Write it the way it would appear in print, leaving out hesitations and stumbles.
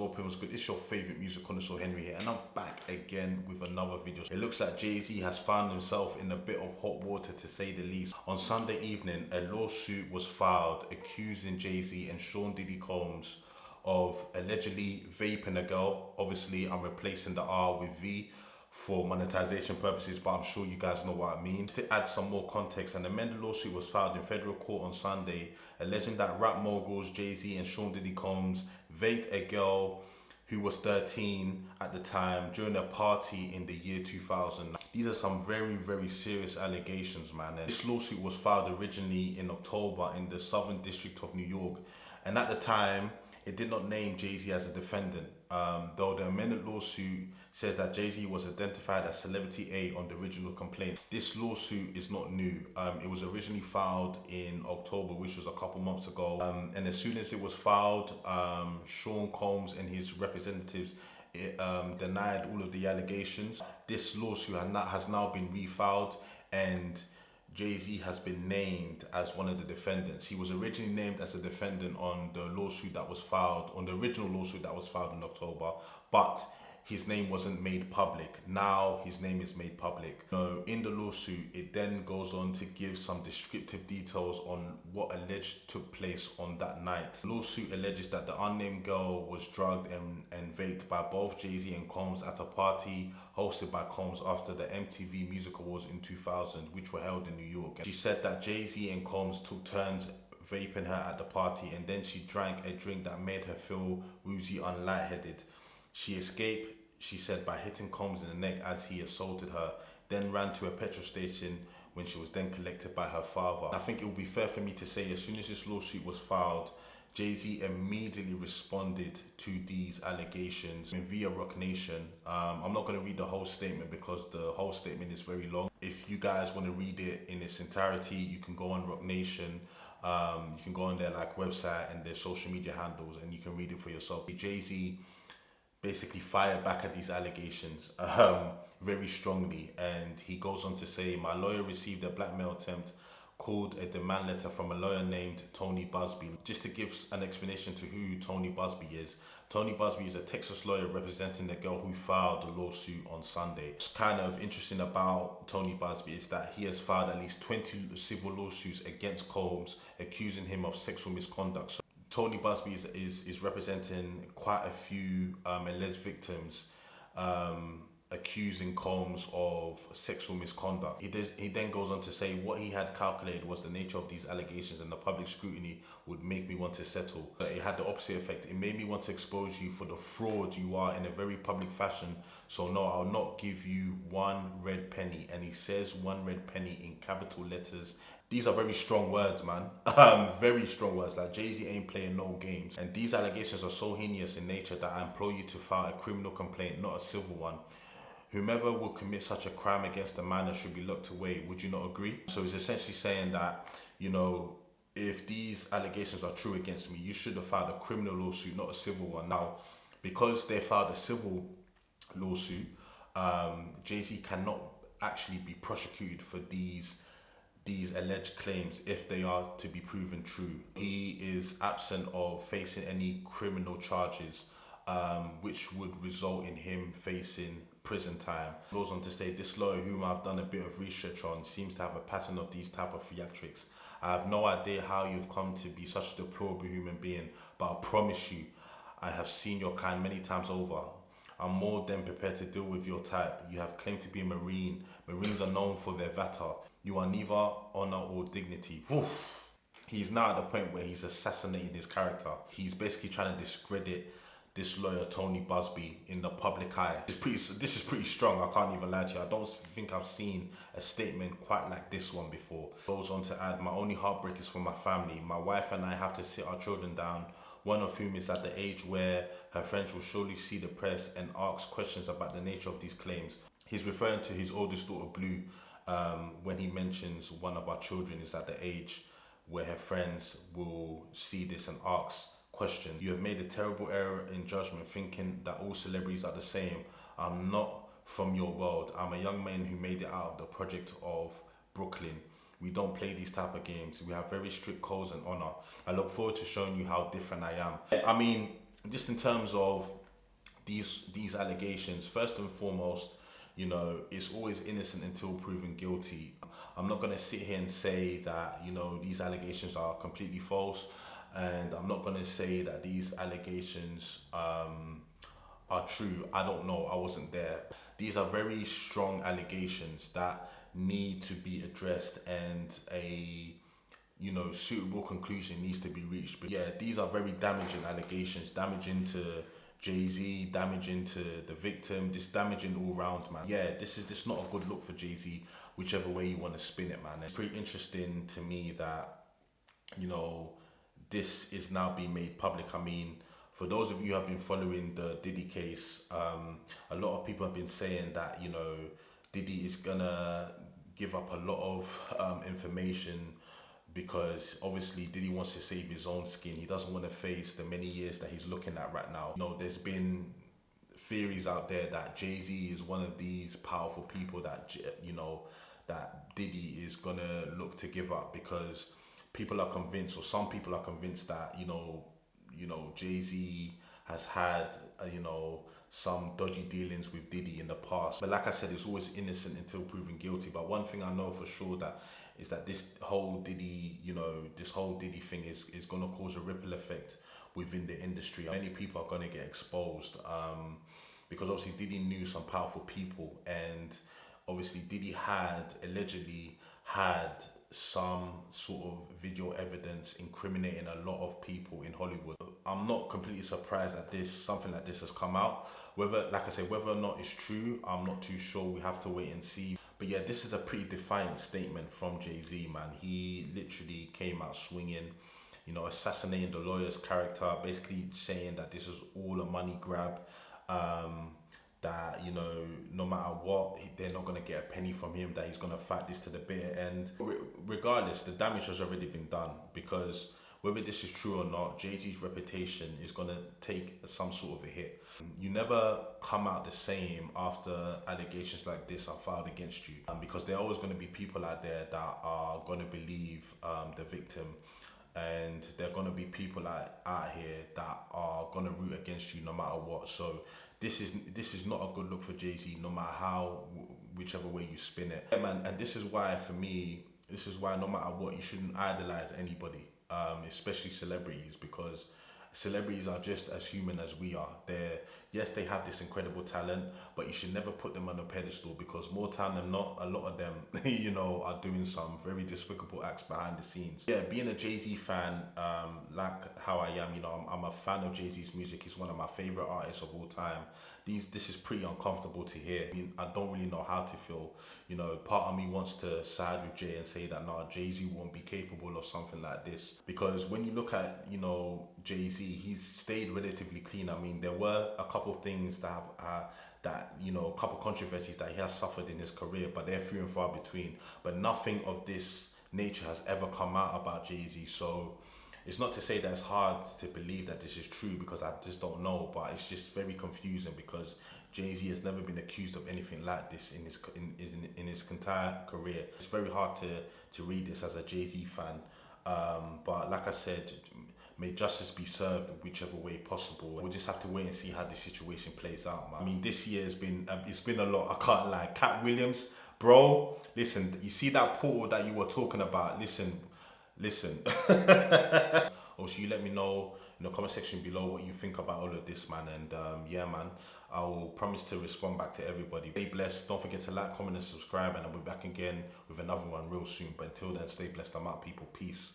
hope it was good. It's your favorite music connoisseur Henry here, and I'm back again with another video. It looks like Jay Z has found himself in a bit of hot water, to say the least. On Sunday evening, a lawsuit was filed accusing Jay Z and Diddy Combs of allegedly vaping a girl. Obviously, I'm replacing the R with V for monetization purposes, but I'm sure you guys know what I mean. To add some more context, an amended lawsuit was filed in federal court on Sunday, alleging that rap moguls Jay Z and Diddy Combs vaped a girl who was 13 at the time during a party in the year 2000. These are some very, very serious allegations, man. And this lawsuit was filed originally in October in the Southern District of New York, and at the time, it did not name Jay Z as a defendant, though the amended lawsuit says that Jay Z was identified as Celebrity A on the original complaint. This lawsuit is not new. It was originally filed in October, which was a couple months ago. And as soon as it was filed, Sean Combs and his representatives denied all of the allegations. This lawsuit has now been refiled, and Jay Z has been named as one of the defendants. He was originally named as a defendant on the lawsuit that was filed, on the original lawsuit that was filed in October, but his name wasn't made public. Now his name is made public. In the lawsuit, it then goes on to give some descriptive details on what alleged took place on that night. The lawsuit alleges that the unnamed girl was drugged and vaped by both Jay Z and Combs at a party hosted by Combs after the MTV Music Awards in 2000, which were held in New York. She said that Jay Z and Combs took turns vaping her at the party, and then she drank a drink that made her feel woozy and lightheaded. She escaped, she said, by hitting Combs in the neck as he assaulted her, then ran to a petrol station when she was then collected by her father. I think it would be fair for me to say, as soon as this lawsuit was filed, Jay Z immediately responded to these allegations via Roc Nation. I'm not going to read the whole statement because the whole statement is very long. If you guys want to read it in its entirety, you can go on Roc Nation. You can go on their website and their social media handles, and you can read it for yourself. Jay Z basically fired back at these allegations very strongly, and he goes on to say, "My lawyer received a blackmail attempt called a demand letter from a lawyer named Tony Busby." Just to give an explanation to who Tony Busby is, Tony Busby is a Texas lawyer representing the girl who filed the lawsuit on Sunday. What's kind of interesting about Tony Busby is that he has filed at least 20 civil lawsuits against Combs, accusing him of sexual misconduct. Tony Busby is representing quite a few alleged victims, accusing Combs of sexual misconduct. He then goes on to say what he had calculated was the nature of these allegations and the public scrutiny would make me want to settle. But it had the opposite effect. It made me want to expose you for the fraud you are in a very public fashion. So no, I'll not give you one red penny. And he says one red penny in capital letters. These are very strong words, man. Very strong words. Like, Jay Z ain't playing no games. And these allegations are so heinous in nature that I implore you to file a criminal complaint, not a civil one. Whomever will commit such a crime against a minor should be locked away. Would you not agree? So he's essentially saying that, if these allegations are true against me, you should have filed a criminal lawsuit, not a civil one. Now, because they filed a civil lawsuit, Jay Z cannot actually be prosecuted for these alleged claims if they are to be proven true. He is absent of facing any criminal charges, which would result in him facing prison time. He goes on to say, this lawyer, whom I've done a bit of research on, seems to have a pattern of these type of theatrics. I have no idea how you've come to be such a deplorable human being, but I promise you, I have seen your kind many times over. I'm more than prepared to deal with your type. You have claimed to be a Marine. Marines are known for their valor. You are neither honor or dignity. Oof. He's now at the point where he's assassinating his character. He's basically trying to discredit this lawyer, Tony Busby, in the public eye. This is pretty strong, I can't even lie to you. I don't think I've seen a statement quite like this one before. Goes on to add, my only heartbreak is for my family. My wife and I have to sit our children down, one of whom is at the age where her friends will surely see the press and ask questions about the nature of these claims. He's referring to his oldest daughter, Blue, when he mentions one of our children is at the age where her friends will see this and ask questions. You have made a terrible error in judgment, thinking that all celebrities are the same. I'm not from your world. I'm a young man who made it out of the project of Brooklyn. We don't play these type of games. We have very strict codes and honor. I look forward to showing you how different I am. I mean, just in terms of these allegations, first and foremost, you know, it's always innocent until proven guilty. I'm not going to sit here and say that, you know, these allegations are completely false, and I'm not going to say that these allegations are true. I don't know. I wasn't there. These are very strong allegations that need to be addressed, and a, you know, suitable conclusion needs to be reached. But yeah, these are very damaging allegations, damaging to Jay Z, damaging to the victim, just damaging all round, man. Yeah, this is just not a good look for Jay Z, whichever way you want to spin it, man. It's pretty interesting to me that, you know, this is now being made public. I mean, for those of you who have been following the Diddy case, a lot of people have been saying that, you know, Diddy is gonna give up a lot of information, because obviously Diddy wants to save his own skin. He doesn't want to face the many years that he's looking at right now. You know, there's been theories out there that Jay Z is one of these powerful people that, you know, that Diddy is gonna look to give up, because people are convinced, or some people are convinced, that, you know, Jay Z has had, you know, some dodgy dealings with Diddy in the past. But like I said, it's always innocent until proven guilty. But one thing I know for sure that is that this whole Diddy, you know, this whole Diddy thing is going to cause a ripple effect within the industry. Many people are going to get exposed, because obviously Diddy knew some powerful people, and obviously Diddy had allegedly had some sort of video evidence incriminating a lot of people in Hollywood. I'm not completely surprised that something like this has come out. Whether, like I say, whether or not it's true, I'm not too sure. We have to wait and see. But yeah, this is a pretty defiant statement from Jay Z, man. He literally came out swinging, you know, assassinating the lawyer's character, basically saying that this is all a money grab. That, you know, no matter what, they're not going to get a penny from him, that he's going to fight this to the bitter end. Regardless, the damage has already been done, because whether this is true or not, Jay-Z's reputation is going to take some sort of a hit. You never come out the same after allegations like this are filed against you, because there are always going to be people out there that are going to believe the victim, and there are going to be people out here that are going to root against you no matter what. So this is not a good look for Jay Z, no matter how, whichever way you spin it. Yeah, man, and this is why, for me, no matter what, you shouldn't idolize anybody, especially celebrities, because celebrities are just as human as we are. Yes, they have this incredible talent, but you should never put them on a pedestal, because more time than not, a lot of them, you know, are doing some very despicable acts behind the scenes. Yeah, being a Jay Z fan, like how I am, you know, I'm a fan of Jay Z's music. He's one of my favorite artists of all time. This is pretty uncomfortable to hear. I don't really know how to feel. You know, part of me wants to side with Jay and say that, nah, Jay Z won't be capable of something like this, because when you look at, you know, Jay Z, he's stayed relatively clean. I mean, there were a couple of things that have you know, a couple of controversies that he has suffered in his career, but they're few and far between. But nothing of this nature has ever come out about Jay Z. So it's not to say that it's hard to believe that this is true, because I just don't know, but it's just very confusing, because Jay Z has never been accused of anything like this in his entire career. It's very hard to read this as a Jay Z fan, but like I said, may justice be served whichever way possible. We'll just have to wait and see how the situation plays out, man. I mean, this year has been it's been a lot. I can't lie. Cat Williams, bro, listen. You see that portal that you were talking about? Listen. Also, you let me know in the comment section below what you think about all of this, man. And yeah, man, I will promise to respond back to everybody. Stay blessed. Don't forget to like, comment, and subscribe. And I'll be back again with another one real soon. But until then, stay blessed. I'm out, people. Peace.